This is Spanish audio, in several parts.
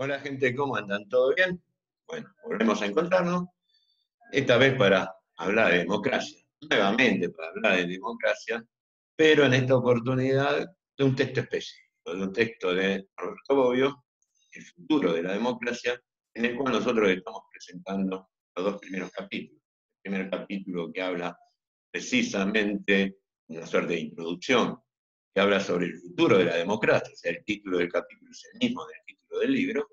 Hola gente, ¿cómo andan? ¿Todo bien? Bueno, volvemos a encontrarnos, esta vez para hablar de democracia, nuevamente para hablar de democracia, pero en esta oportunidad de un texto específico, de un texto de Roberto Bobbio, El futuro de la democracia, en el cual nosotros estamos presentando los dos primeros capítulos. El primer capítulo que habla precisamente, una suerte de introducción, que habla sobre el futuro de la democracia, o sea, el título del capítulo es el mismo del título del libro,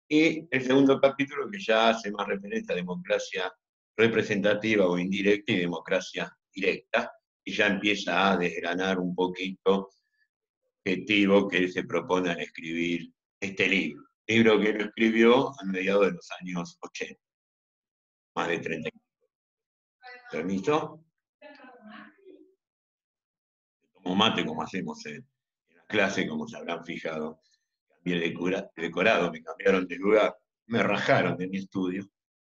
y el segundo capítulo que ya hace más referencia a democracia representativa o indirecta y democracia directa, y ya empieza a desgranar un poquito el objetivo que él se propone al escribir este libro. Libro que lo escribió a mediados de los años 80, más de 30 años. ¿Permiso? Tomo mate como hacemos en la clase, como se habrán fijado. Cambié de decorado, me cambiaron de lugar, me rajaron de mi estudio.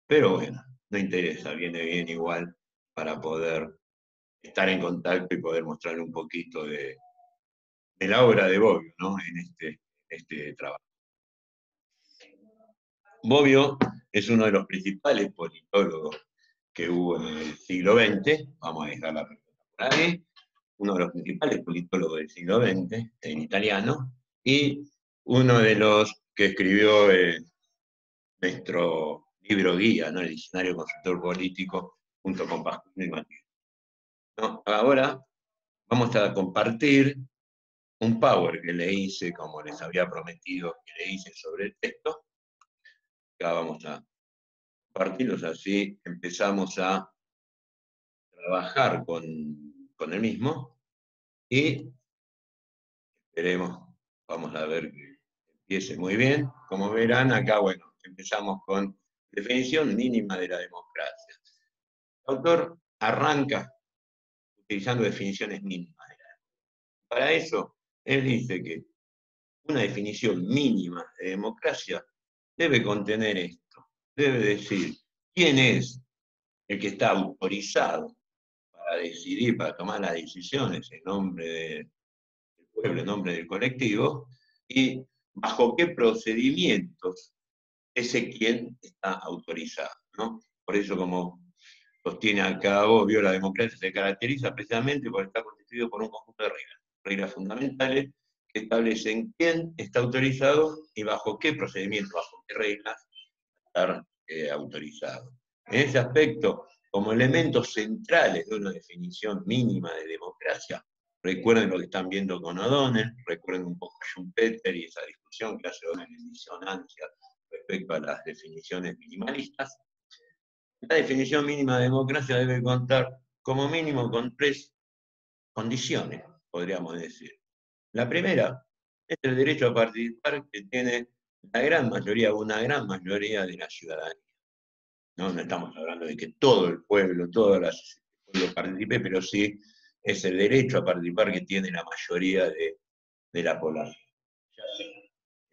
Pero bueno, no interesa, viene bien igual para poder estar en contacto y poder mostrarle un poquito de la obra de Bobbio, ¿no? En este trabajo. Bobbio es uno de los principales politólogos que hubo en el siglo XX, vamos a dejar la pregunta por ahí, uno de los principales politólogos del siglo XX, en italiano, y uno de los que escribió nuestro libro guía, ¿no? El Diccionario Consultor Político, junto con Pascuino y Matías. ¿No? Ahora vamos a compartir un power que le hice, como les había prometido que le hice sobre el texto. Acá vamos a compartirlos, así empezamos a trabajar con el mismo y esperemos, vamos a ver que empiece muy bien. Como verán, acá, bueno, empezamos con definición mínima de la democracia. El autor arranca utilizando definiciones mínimas de la democracia. Para eso, él dice que una definición mínima de democracia debe contener esto, debe decir quién es el que está autorizado para decidir, para tomar las decisiones en nombre del pueblo, en nombre del colectivo, y bajo qué procedimientos ese quien está autorizado, ¿no? Por eso, como sostiene acá Bobbio, la democracia se caracteriza precisamente por estar constituido por un conjunto de reglas, reglas fundamentales que establecen quién está autorizado y bajo qué procedimiento, bajo qué reglas estar autorizado. En ese aspecto, como elementos centrales de una definición mínima de democracia, recuerden lo que están viendo con O'Donnell, recuerden un poco a Schumpeter y esa discusión que hace O'Donnell en disonancia respecto a las definiciones minimalistas. La definición mínima de democracia debe contar como mínimo con tres condiciones, podríamos decir. La primera es el derecho a participar que tiene la gran mayoría, una gran mayoría de la ciudadanía. No estamos hablando de que todo el pueblo, el pueblo participe, pero sí es el derecho a participar que tiene la mayoría de la población. Ya sea de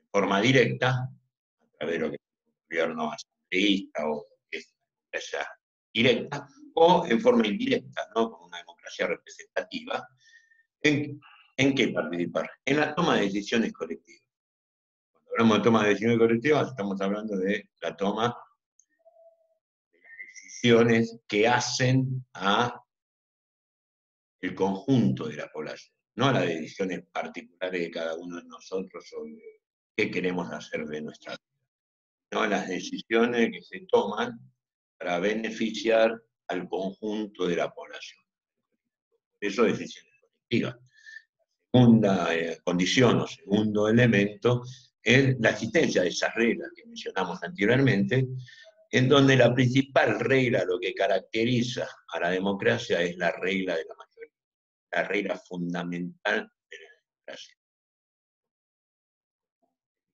forma directa, a través de lo que es un gobierno asambleísta o que es una democracia directa, o en forma indirecta, ¿no? Con una democracia representativa. ¿En qué participar? En la toma de decisiones colectivas. Cuando hablamos de toma de decisiones colectivas, estamos hablando de la toma de las decisiones que hacen a el conjunto de la población, no a las decisiones particulares de cada uno de nosotros sobre qué queremos hacer de nuestra vida, no a las decisiones que se toman para beneficiar al conjunto de la población. Eso es decisiones colectivas. Segunda condición o segundo elemento es la existencia de esas reglas que mencionamos anteriormente, en donde la principal regla, lo que caracteriza a la democracia, es la regla de la mayoría, la regla fundamental de la democracia.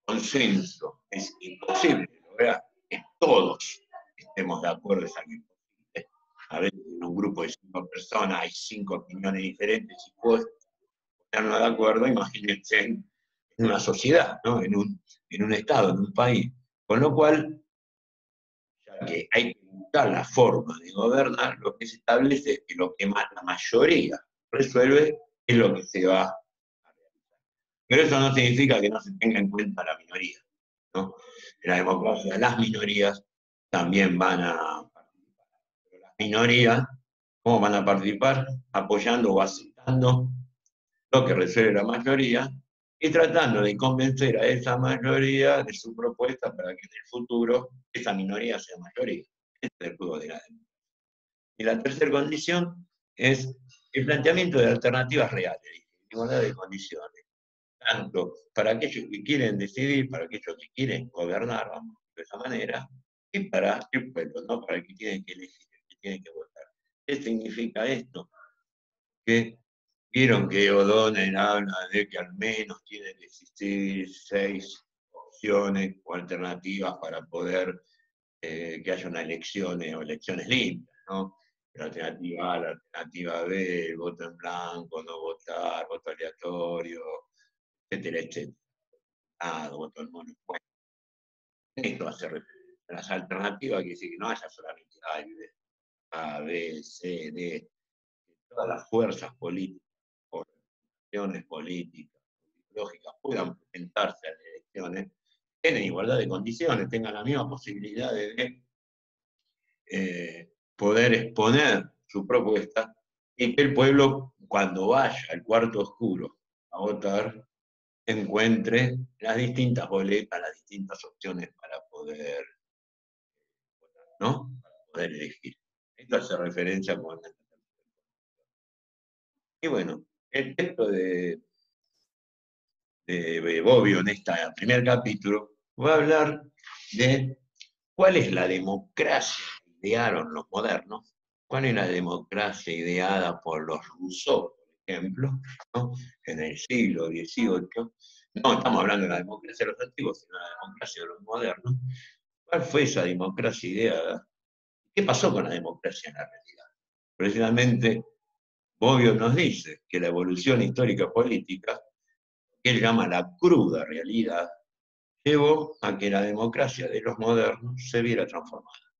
Consenso es imposible, ¿verdad? Que todos estemos de acuerdo, es algo imposible. A veces en un grupo de 5 personas hay 5 opiniones diferentes y puedes ponernos de acuerdo, imagínense en una sociedad, ¿no? En un estado, en un país. Con lo cual, ya que hay que buscar la forma de gobernar, lo que se establece es que lo que la mayoría resuelve es lo que se va a realizar. Pero eso no significa que no se tenga en cuenta la minoría. ¿no? En la democracia las minorías también van a participar. Pero las minorías, ¿cómo van a participar? Apoyando o aceptando lo que resuelve la mayoría y tratando de convencer a esa mayoría de su propuesta para que en el futuro esa minoría sea mayoría. Este es el juego de la democracia. Y la tercera condición es el planteamiento de alternativas reales, igualdad de condiciones, tanto para aquellos que quieren decidir, para aquellos que quieren gobernar, vamos, de esa manera, y para el pueblo, ¿no? Para el que tiene que elegir, el que tiene que votar. ¿Qué significa esto? Que vieron que O'Donnell habla de que al menos tiene que existir 6 opciones o alternativas para poder que haya una elección o elecciones limpias, ¿no? La alternativa A, la alternativa B, el voto en blanco, no votar, voto aleatorio, etcétera, etcétera. Voto en mono. Bueno, esto hace referencia a las alternativas, que dice que no haya solamente A, B, C, D, todas las fuerzas políticas, organizaciones políticas, lógicas, puedan presentarse a las elecciones en igualdad de condiciones, tengan la misma posibilidad de poder exponer su propuesta y que el pueblo, cuando vaya al cuarto oscuro a votar, encuentre las distintas boletas, las distintas opciones para poder votar, ¿no? Para poder elegir. Esto hace referencia con la... Y bueno, el texto de Bobbio en este primer capítulo va a hablar de cuál es la democracia que idearon los modernos, cuál es la democracia ideada por los Rousseau, por ejemplo, ¿no? En el siglo XVIII. No estamos hablando de la democracia de los antiguos, sino de la democracia de los modernos. ¿Cuál fue esa democracia ideada? ¿Qué pasó con la democracia en la realidad? Precisamente, Bobbio nos dice que la evolución histórica política, que él llama la cruda realidad, llevó a que la democracia de los modernos se viera transformada,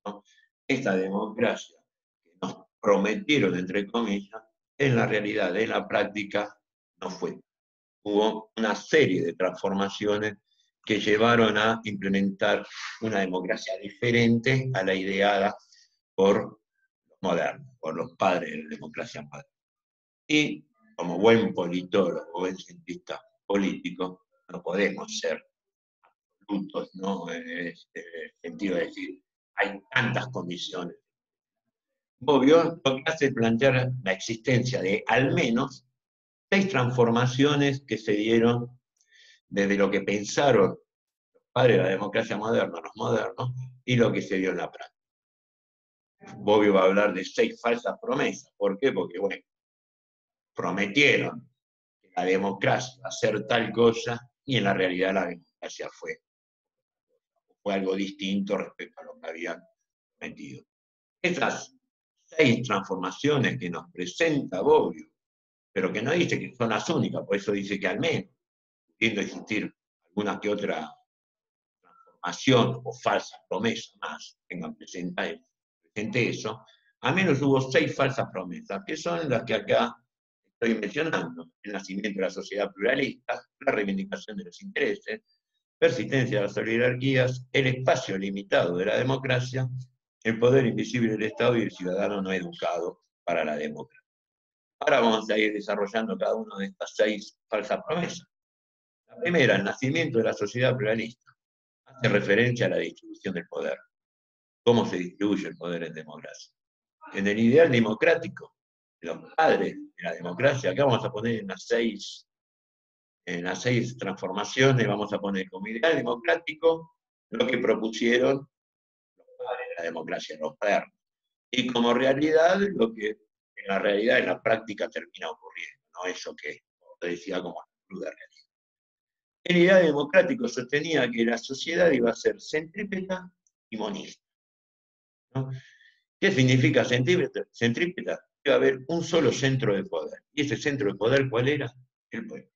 ¿no? Esta democracia que nos prometieron, entre comillas, en la realidad, en la práctica, no fue. Hubo una serie de transformaciones que llevaron a implementar una democracia diferente a la ideada por los modernos, por los padres de la democracia moderna. Y como buen politólogo, buen cientista político, no podemos ser absolutos, ¿no? En este sentido de decir, hay tantas condiciones. Obvio, lo que hace es plantear la existencia de al menos 6 transformaciones que se dieron desde lo que pensaron los padres de la democracia moderna, los modernos, y lo que se dio en la práctica. Bobbio va a hablar de 6 falsas promesas. ¿Por qué? Porque, bueno, prometieron que la democracia va a ser tal cosa y en la realidad la democracia fue algo distinto respecto a lo que habían prometido. Estas 6 transformaciones que nos presenta Bobbio, pero que no dice que son las únicas, por eso dice que al menos, pudiendo existir alguna que otra transformación o falsa promesa más, tengan presente eso, al menos hubo 6 falsas promesas, que son las que acá estoy mencionando: el nacimiento de la sociedad pluralista, la reivindicación de los intereses, persistencia de las oligarquías, el espacio limitado de la democracia, el poder invisible del Estado y el ciudadano no educado para la democracia. Ahora vamos a ir desarrollando cada una de estas 6 falsas promesas. La primera, el nacimiento de la sociedad pluralista, hace referencia a la distribución del poder. ¿Cómo se distribuye el poder en democracia? En el ideal democrático, los padres de la democracia, acá vamos a poner en las 6 transformaciones, vamos a poner como ideal democrático lo que propusieron los padres de la democracia, los perros, y como realidad lo que en la realidad, en la práctica termina ocurriendo, no eso que te decía como la cruda realidad. El ideal democrático sostenía que la sociedad iba a ser centrípeta y monista, ¿no? ¿Qué significa centrípeta? Centrípeta. Iba a haber un solo centro de poder. ¿Y ese centro de poder cuál era? El pueblo.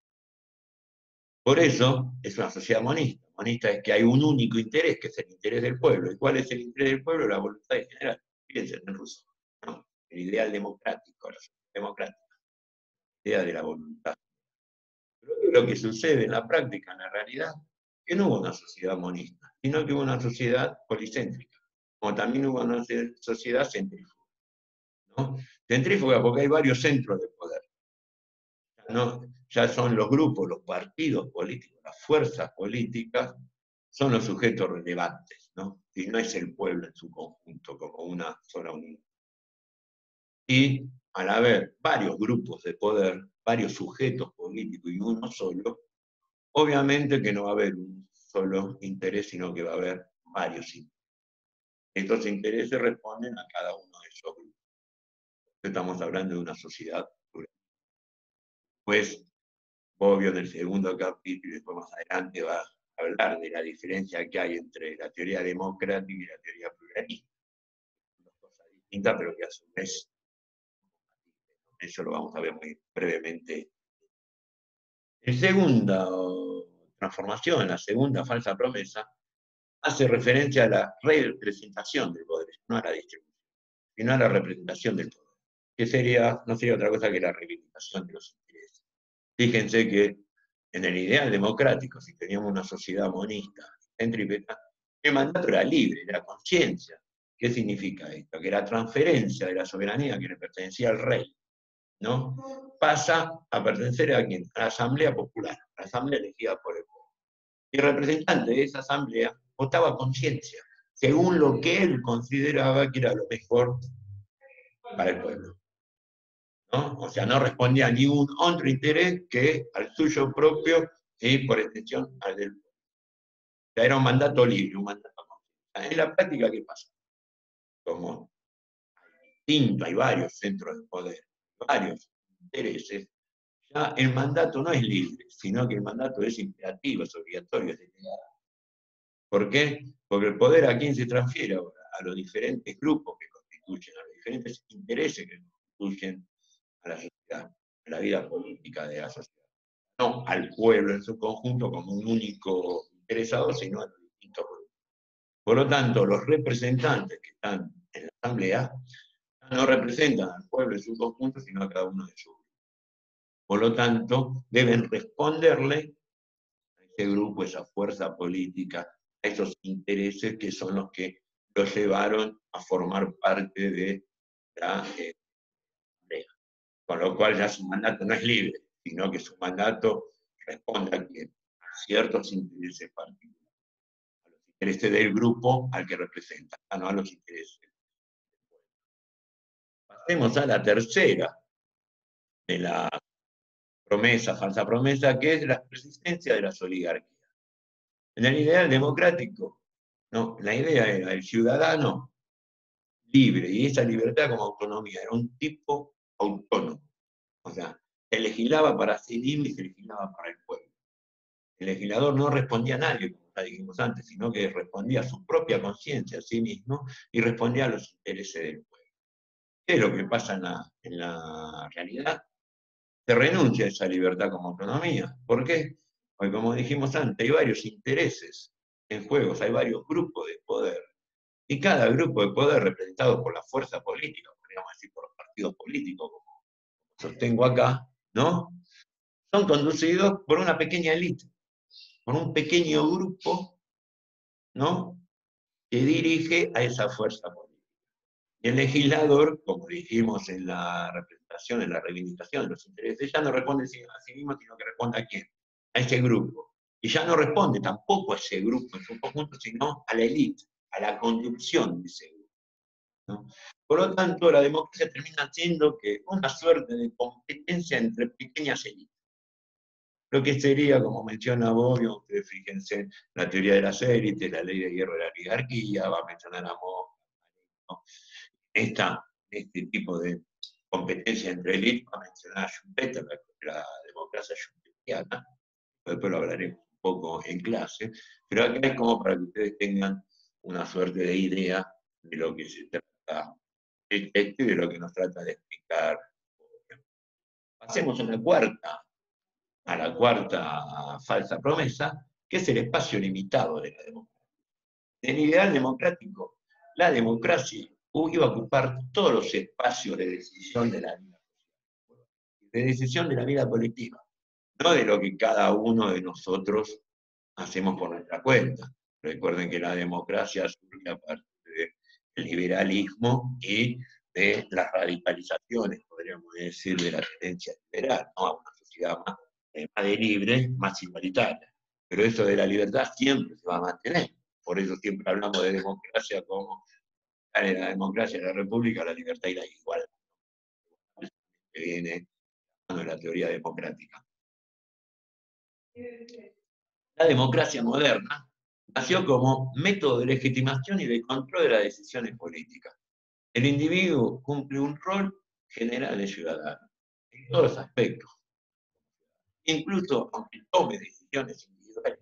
Por eso es una sociedad monista. Monista es que hay un único interés, que es el interés del pueblo. ¿Y cuál es el interés del pueblo? La voluntad general. Fíjense en ruso, ¿no? El ideal democrático, la sociedad democrática, la idea de la voluntad. Pero lo que sucede en la práctica, en la realidad, que no hubo una sociedad monista, sino que hubo una sociedad policéntrica, como también hubo una sociedad centrífuga, ¿no? Centrífuga porque hay varios centros de poder, ¿no? Ya son los grupos, los partidos políticos, las fuerzas políticas, son los sujetos relevantes, ¿no? Y no es el pueblo en su conjunto, como una sola unidad. Y al haber varios grupos de poder, varios sujetos políticos y uno solo, obviamente que no va a haber un solo interés, sino que va a haber varios intereses. Estos intereses responden a cada uno de esos grupos. Estamos hablando de una sociedad plural. Pues, obvio, del segundo capítulo y después más adelante va a hablar de la diferencia que hay entre la teoría democrática y la teoría pluralista. Son dos cosas distintas, pero que a su vez, eso lo vamos a ver muy brevemente. La segunda transformación, la segunda falsa promesa, hace referencia a la representación del poder, no a la distribución, sino a la representación del poder, que no sería otra cosa que la reivindicación de los intereses. Fíjense que en el ideal democrático, si teníamos una sociedad monista, centrípeta, el mandato era libre, era conciencia. ¿Qué significa esto? Que la transferencia de la soberanía que le pertenecía al rey, ¿no? Pasa a pertenecer a quién? A la Asamblea Popular, a la Asamblea elegida por el pueblo. Y el representante de esa Asamblea votaba a conciencia, según lo que él consideraba que era lo mejor para el pueblo, ¿no? O sea, no respondía a ningún otro interés que al suyo propio y por extensión al del pueblo. O sea, era un mandato libre, un mandato a conciencia. En la práctica, ¿qué pasa? Como hay varios centros de poder, varios intereses, ya el mandato no es libre, sino que el mandato es imperativo, es obligatorio, es delegado. ¿Por qué? Porque el poder a quién se transfiere ahora, a los diferentes grupos que constituyen, a los diferentes intereses que constituyen a la sociedad, a la vida política de la sociedad. No al pueblo en su conjunto como un único interesado, sino a los distintos grupos. Por lo tanto, los representantes que están en la Asamblea no representan al pueblo en su conjunto, sino a cada uno de sus grupos. Por lo tanto, deben responderle a ese grupo, a esa fuerza política, a esos intereses que son los que los llevaron a formar parte de la Asamblea. Con lo cual ya su mandato no es libre, sino que su mandato responde a ciertos intereses particulares, a los intereses del grupo al que representa, no a los intereses del pueblo. Pasemos a la tercera de la promesa, falsa promesa, que es la persistencia de las oligarquías. En el ideal democrático, no, la idea era el ciudadano libre, y esa libertad como autonomía, era un tipo autónomo. O sea, se legislaba para sí mismo y se legislaba para el pueblo. El legislador no respondía a nadie, como ya dijimos antes, sino que respondía a su propia conciencia, a sí mismo, y respondía a los intereses del pueblo. ¿Qué es lo que pasa en la realidad? Se renuncia a esa libertad como autonomía. ¿Por qué? Porque como dijimos antes, hay varios intereses en juego, hay varios grupos de poder. Y cada grupo de poder representado por la fuerza política, podríamos decir por los partidos políticos, como sostengo acá, ¿no? Son conducidos por una pequeña élite, por un pequeño grupo, ¿no? Que dirige a esa fuerza política. Y el legislador, como dijimos en la representación, en la reivindicación de los intereses, ya no responde a sí mismo, sino que responde a quién, a ese grupo. Y ya no responde tampoco a ese grupo en su conjunto, sino a la élite, a la conducción de ese grupo, ¿no? Por lo tanto, la democracia termina siendo que una suerte de competencia entre pequeñas élites. Lo que sería, como menciona Bobbio, ustedes fíjense, la teoría de las élites, la ley de hierro de la oligarquía, va a mencionar a Moore, ¿no? Este tipo de competencia entre élites, va a mencionar a Schumpeter, la democracia schumpeteriana, después lo hablaremos un poco en clase, pero acá es como para que ustedes tengan una suerte de idea de lo que se trata el texto y de lo que nos trata de explicar. Pasemos a la cuarta falsa promesa, que es el espacio limitado de la democracia. En el ideal democrático, la democracia iba a ocupar todos los espacios de decisión de la vida, de decisión de la vida colectiva, no de lo que cada uno de nosotros hacemos por nuestra cuenta. Recuerden que la democracia surge a partir del liberalismo y de las radicalizaciones, podríamos decir, de la tendencia liberal, ¿no? A una sociedad más de libre, más igualitaria. Pero eso de la libertad siempre se va a mantener. Por eso siempre hablamos de democracia como la democracia, la república, la libertad y la igualdad, que viene de la teoría democrática. La democracia moderna nació como método de legitimación y de control de las decisiones políticas. El individuo cumple un rol general de ciudadano, en todos los aspectos. Incluso aunque tome decisiones individuales,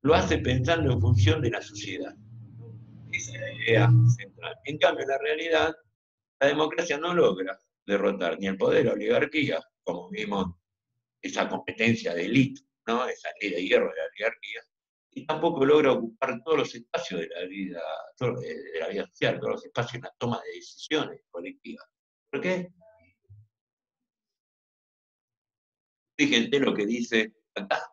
lo hace pensando en función de la sociedad. Esa es la idea central. En cambio, en la realidad, la democracia no logra derrotar ni el poder o oligarquía, como vimos esa competencia de élite, ¿no? Esa ley de hierro de la oligarquía, y tampoco logra ocupar todos los espacios de la vida social, todos los espacios en la toma de decisiones colectivas. ¿Por qué? Fíjense lo que dice acá.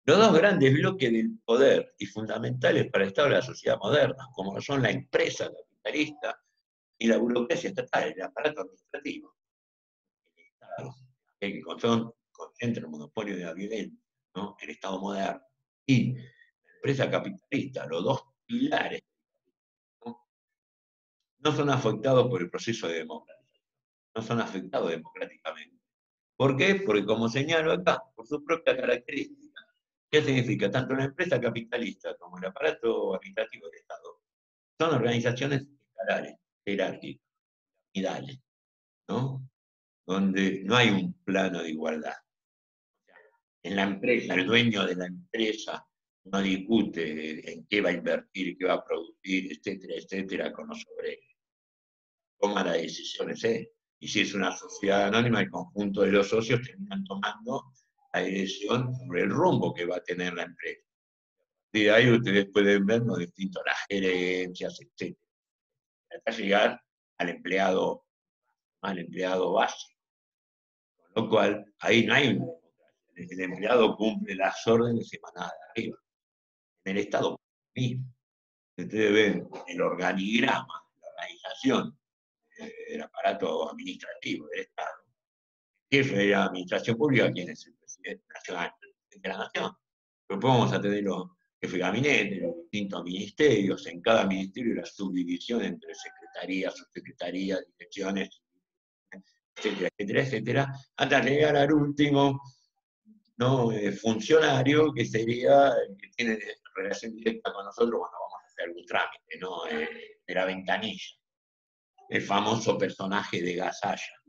Los dos grandes bloques del poder y fundamentales para el Estado de la sociedad moderna, como son la empresa capitalista y la burocracia estatal, el aparato administrativo, el Estado, que concentra el monopolio de la violencia, ¿no? El Estado moderno, y la empresa capitalista, los dos pilares, ¿no? No son afectados por el proceso de democracia, no son afectados democráticamente. ¿Por qué? Porque como señalo acá, por su propia característica. ¿Qué significa? Tanto la empresa capitalista como el aparato administrativo del Estado son organizaciones escalares, jerárquicas, piramidales, ¿no? Donde no hay un plano de igualdad. En la empresa, el dueño de la empresa no discute en qué va a invertir, qué va a producir, etcétera, etcétera, con los obreros. Toma las decisiones, ¿eh? Y si es una sociedad anónima, el conjunto de los socios terminan tomando la dirección sobre el rumbo que va a tener la empresa. De ahí ustedes pueden ver los distintos, las gerencias, etc. Hasta llegar al empleado básico. Con lo cual, ahí no hay una democracia. El empleado cumple las órdenes emanadas de arriba. En el Estado mismo. Ustedes ven el organigrama, la organización del aparato administrativo del Estado. Jefe de la administración pública, ¿quién es el presidente nacional? El presidente de la nación. Pero vamos a tener los jefes de gabinete, los distintos ministerios, en cada ministerio la subdivisión entre secretarías, subsecretarías, direcciones, etcétera, etcétera, etcétera, hasta llegar al último, ¿no? Funcionario, que sería el que tiene relación directa con nosotros cuando vamos a hacer algún trámite, ¿no? De la ventanilla. El famoso personaje de Gasalla,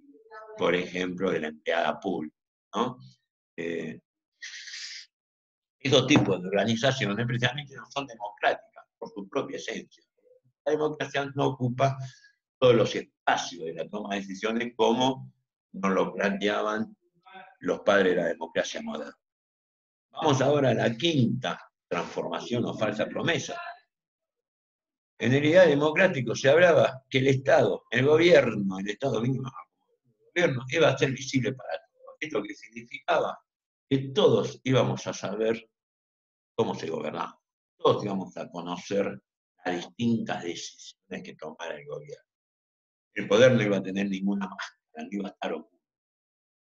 por ejemplo, de la empleada pública, ¿no? Esos tipos de organizaciones precisamente no son democráticas por su propia esencia. La democracia no ocupa todos los espacios de la toma de decisiones como nos lo planteaban los padres de la democracia moderna. Vamos ahora a la quinta transformación o falsa promesa. En el ideal democrático se hablaba que el Estado, el Estado mismo, el gobierno iba a ser visible para todos. Esto que significaba que todos íbamos a saber cómo se gobernaba. Todos íbamos a conocer las distintas decisiones que tomara el gobierno. El poder no iba a tener ninguna máscara, no iba a estar oculto.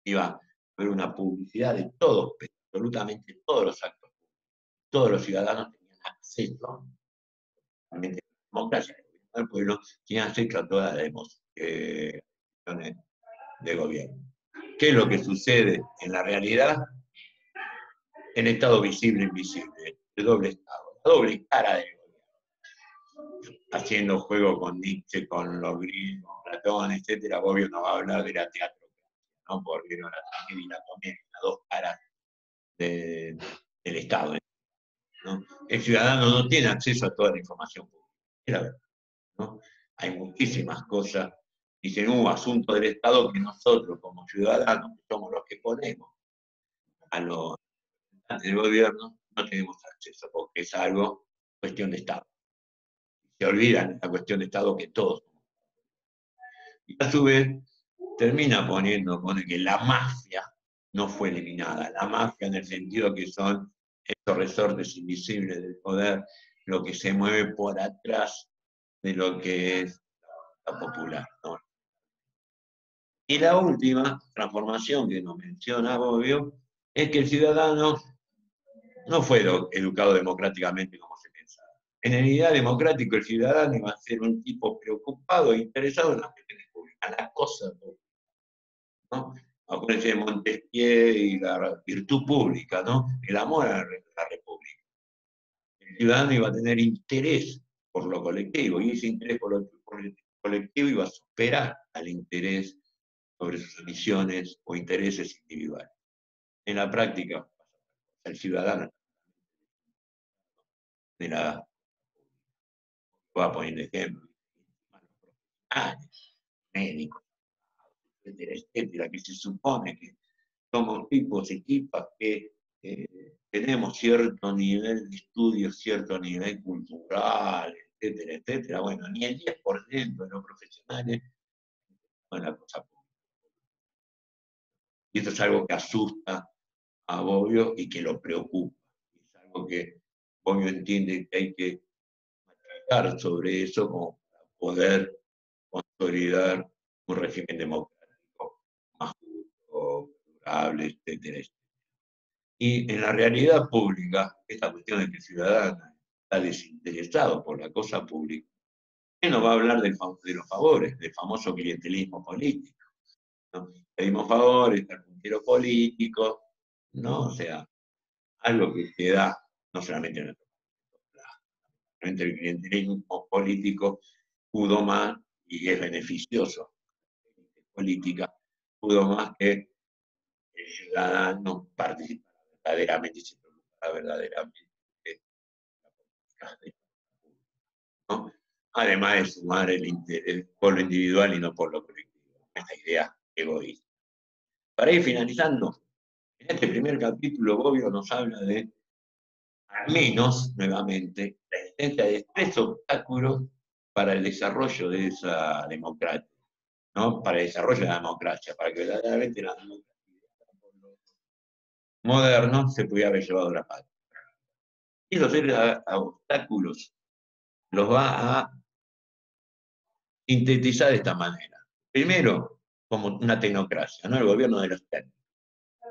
Iba a haber una publicidad de todos, absolutamente todos los actos públicos. Todos los ciudadanos tenían acceso, realmente la democracia, el pueblo, tenían acceso a todas las decisiones de gobierno. ¿Qué es lo que sucede en la realidad? El Estado visible e invisible, el doble Estado, la doble cara del gobierno. Haciendo juego con Nietzsche, con los griegos, Platón, etc. Bobbio nos va a hablar de la teatro, ¿no? Porque no la tragedia y la comedia, las dos caras del Estado, ¿no? El ciudadano no tiene acceso a toda la información pública, ¿no? Hay muchísimas cosas, dicen, asunto del Estado que nosotros como ciudadanos, que somos los que ponemos a los del gobierno, no tenemos acceso, porque es algo, cuestión de Estado. Se olvidan la cuestión de Estado que todos. Y a su vez, pone que la mafia no fue eliminada. La mafia en el sentido que son estos resortes invisibles del poder, lo que se mueve por atrás de lo que es la popular, ¿no? Y la última transformación que nos menciona Bobbio es que el ciudadano no fue educado democráticamente como se pensaba. En el ideal democrático el ciudadano iba a ser un tipo preocupado e interesado en las cuestiones públicas, en las cosas públicas, ¿no? Acuérdense de Montesquieu y la virtud pública, ¿no? El amor a la república. El ciudadano iba a tener interés por lo colectivo, y ese interés por lo colectivo iba a superar al interés sobre sus ambiciones o intereses individuales. En la práctica, el ciudadano de la, voy a poner de ejemplo, médicos, etcétera, etcétera, que se supone que somos tipos y tipas que tenemos cierto nivel de estudio, cierto nivel cultural, etcétera, etcétera. Bueno, ni el 10% de los profesionales son la cosa pública. Y esto es algo que asusta a Bobbio y que lo preocupa. Es algo que Bobbio entiende que hay que machacar sobre eso como para poder consolidar un régimen democrático más justo, durable, etcétera, etcétera. Y en la realidad pública, esta cuestión de que el ciudadano está desinteresado por la cosa pública, él no va a hablar de los favores, del famoso clientelismo político, ¿no? Pedimos favores al puntero político, ¿no? O sea, algo que se da no solamente en nuestro país, el clientelismo político pudo más y es beneficioso. La política pudo más que el ciudadano participara verdaderamente y se preocupara verdaderamente de la política, ¿no? Además de sumar el interés por lo individual y no por lo colectivo. Esta idea egoísta. Para ir finalizando, en este primer capítulo, Bobbio nos habla de, al menos, nuevamente, la existencia de tres obstáculos para el desarrollo de esa democracia, ¿no? Para el desarrollo de la democracia, para que verdaderamente la democracia moderna se pudiera haber llevado a la paz. Y los tres obstáculos los va a sintetizar de esta manera. Primero, como una tecnocracia, ¿no? El gobierno de los técnicos.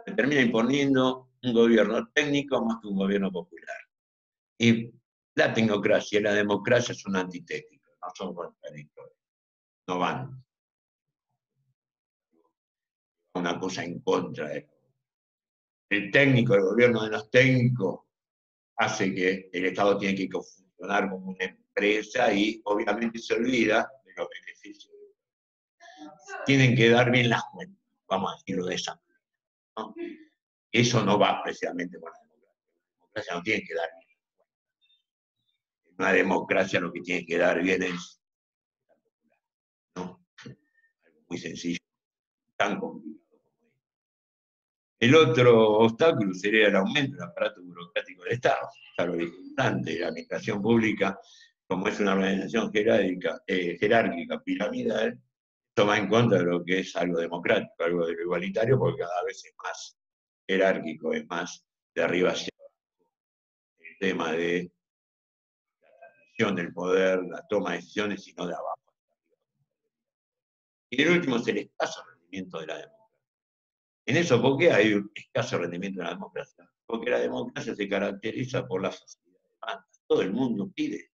Se termina imponiendo un gobierno técnico más que un gobierno popular. Y la tecnocracia y la democracia son antitéticos, no son contradictorios, no van una cosa en contra de el técnico, el gobierno de los técnicos hace que el Estado tiene que funcionar como una empresa y obviamente se olvida de los beneficios. Tienen que dar bien las cuentas, vamos a decirlo de esa manera, ¿no? Eso no va precisamente con la democracia. La democracia no tiene que dar bien. En una democracia lo que tiene que dar bien es, ¿no? Algo muy sencillo, tan complicado como es. El otro obstáculo sería el aumento del aparato burocrático del Estado. Ya lo dije antes, la administración pública, como es una organización jerárquica, piramidal, toma en cuenta lo que es algo democrático, algo de lo igualitario, porque cada vez es más jerárquico, es más de arriba hacia abajo. El tema de la transmisión del poder, la toma de decisiones, y no de abajo. Y el último es el escaso rendimiento de la democracia. En eso, ¿por qué hay un escaso rendimiento de la democracia? Porque la democracia se caracteriza por la facilidad de demanda. Todo el mundo pide,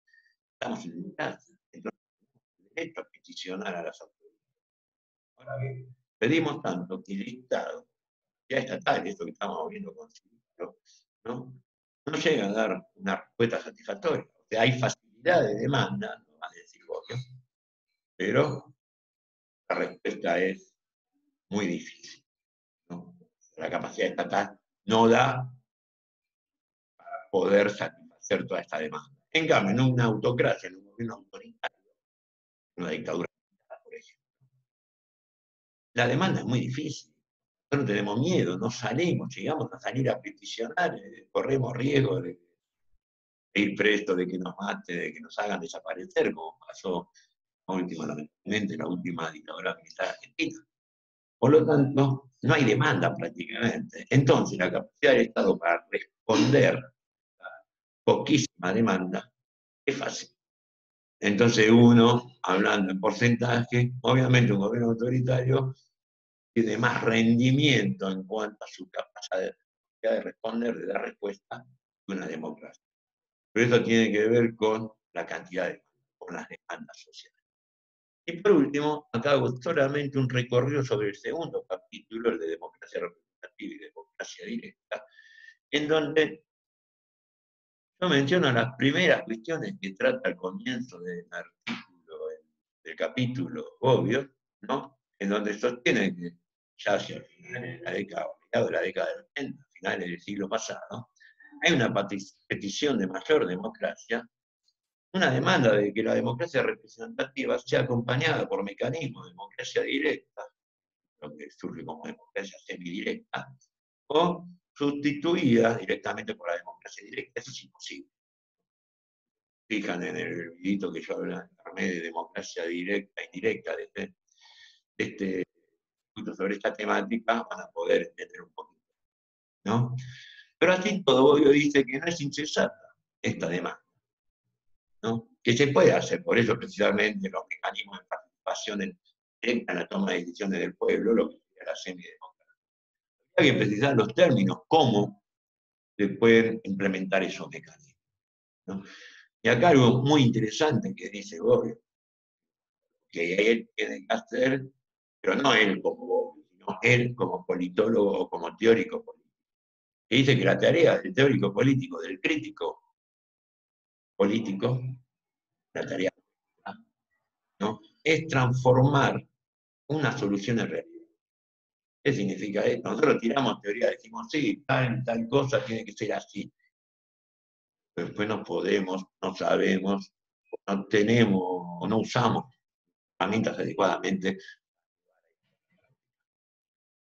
estamos en democracia, entonces tenemos el derecho a peticionar a las autoridades. Ahora bien, pedimos tanto que el Estado, ya estatal, esto que estamos viendo con Silvio, ¿no? No llega a dar una respuesta satisfactoria. O sea, hay facilidad de demanda, no va a decir Bobbio, pero la respuesta es muy difícil, ¿no? La capacidad estatal no da para poder satisfacer toda esta demanda. En cambio, en una autocracia, en un gobierno autoritario, en una dictadura, por ejemplo, la demanda es muy difícil. Nosotros tenemos miedo, no salimos, llegamos a salir a peticionar, corremos riesgo de ir presto, de que nos maten, de que nos hagan desaparecer, como pasó lamentablemente, la última dictadura militar argentina. Por lo tanto, no hay demanda prácticamente. Entonces, la capacidad del Estado para responder responder a poquísima demanda es fácil. Entonces uno, hablando en porcentaje, obviamente un gobierno autoritario tiene más rendimiento en cuanto a su capacidad de responder, de dar respuesta, que una democracia. Pero eso tiene que ver con la cantidad de demandas, con las demandas sociales. Y por último, acá hago solamente un recorrido sobre el segundo capítulo, el de democracia representativa y democracia directa, en donde yo menciono las primeras cuestiones que trata al comienzo del artículo, del capítulo obvio, ¿no? En donde sostiene que ya hacia finales de la década, de la década del 80, finales del siglo pasado, hay una petición de mayor democracia, una demanda de que la democracia representativa sea acompañada por mecanismos de democracia directa, lo que surge como democracia semidirecta, o sustituida directamente por la democracia directa. Eso es imposible. Fijan en el videito que yo armé de democracia directa e indirecta de este sobre esta temática, van a poder entender un poquito, ¿no? Pero así todo, Bobbio dice que no es insensata esta demanda, ¿no? Que se puede hacer, por eso precisamente los mecanismos de participación directa en la toma de decisiones del pueblo, lo que sería la semidemocracia. Hay que precisar los términos, cómo se pueden implementar esos mecanismos, ¿no? Y acá algo muy interesante que dice Bobbio, que él tiene que hacer, pero no él como Bobbio, sino él como politólogo o como teórico político. Que dice que la tarea del teórico político, del crítico político, la tarea, ¿no?, es transformar una solución en realidad. ¿Qué significa esto? Nosotros tiramos teoría, decimos, sí, tal cosa tiene que ser así. Pero después no podemos, no sabemos, no tenemos, o no usamos herramientas adecuadamente.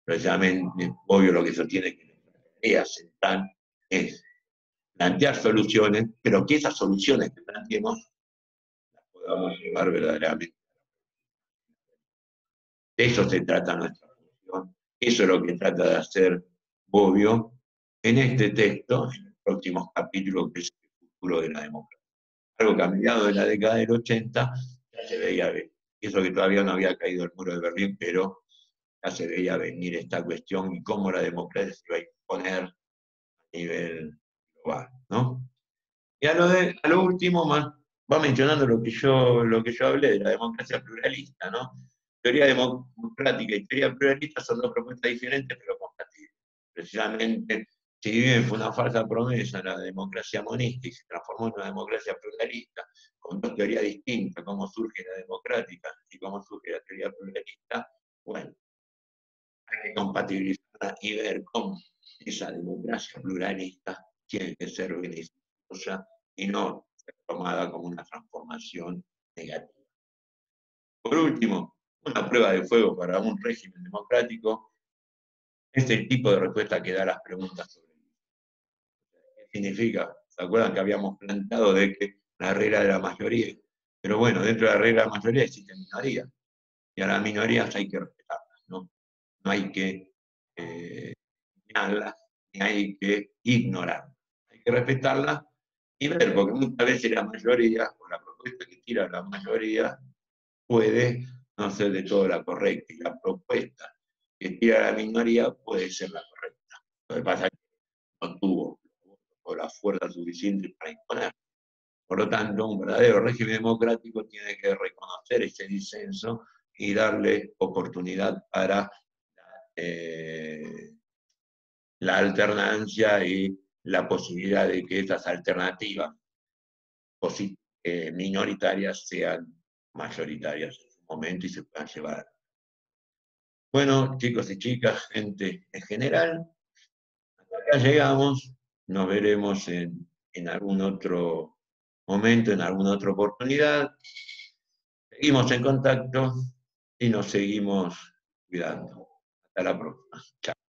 Precisamente, obvio lo que sostiene que la tarea central es plantear soluciones, pero que esas soluciones que planteemos las podamos llevar verdaderamente. De eso se trata nuestra función, eso es lo que trata de hacer Bobbio en este texto, en los próximos capítulos, que es el futuro de la democracia. Algo que a mediados de la década del 80 ya se veía venir. Eso que todavía no había caído el muro de Berlín, pero ya se veía venir esta cuestión y cómo la democracia se iba a imponer a nivel global, ¿no? Y a lo último más, va mencionando lo que yo hablé de la democracia pluralista, ¿no? Teoría democrática y teoría pluralista son dos propuestas diferentes pero compatibles. Precisamente, si bien fue una falsa promesa la democracia monista y se transformó en una democracia pluralista, con dos teorías distintas, cómo surge la democrática y cómo surge la teoría pluralista, bueno, hay que compatibilizarla y ver cómo esa democracia pluralista tiene que ser beneficiosa y no ser tomada como una transformación negativa. Por último, una prueba de fuego para un régimen democrático es el tipo de respuesta que da a las preguntas sobre el mismo. ¿Qué significa? ¿Se acuerdan que habíamos planteado de que la regla de la mayoría? Pero bueno, dentro de la regla de la mayoría existen minorías, y a las minorías hay que respetarlas, ¿no? No hay que ni hay que ignorarlas. Hay que respetarlas y ver, porque muchas veces la mayoría, o la propuesta que tira la mayoría, puede no ser de todo la correcta, y la propuesta que tira la minoría puede ser la correcta. Lo que pasa es que no tuvo la fuerza suficiente para imponer. Por lo tanto, un verdadero régimen democrático tiene que reconocer ese disenso y darle oportunidad para la alternancia y la posibilidad de que esas alternativas minoritarias sean mayoritarias en su momento y se puedan llevar. Bueno, chicos y chicas, gente en general, hasta acá llegamos. Nos veremos en algún otro momento, en alguna otra oportunidad. Seguimos en contacto y nos seguimos cuidando. Hasta la próxima. Chao.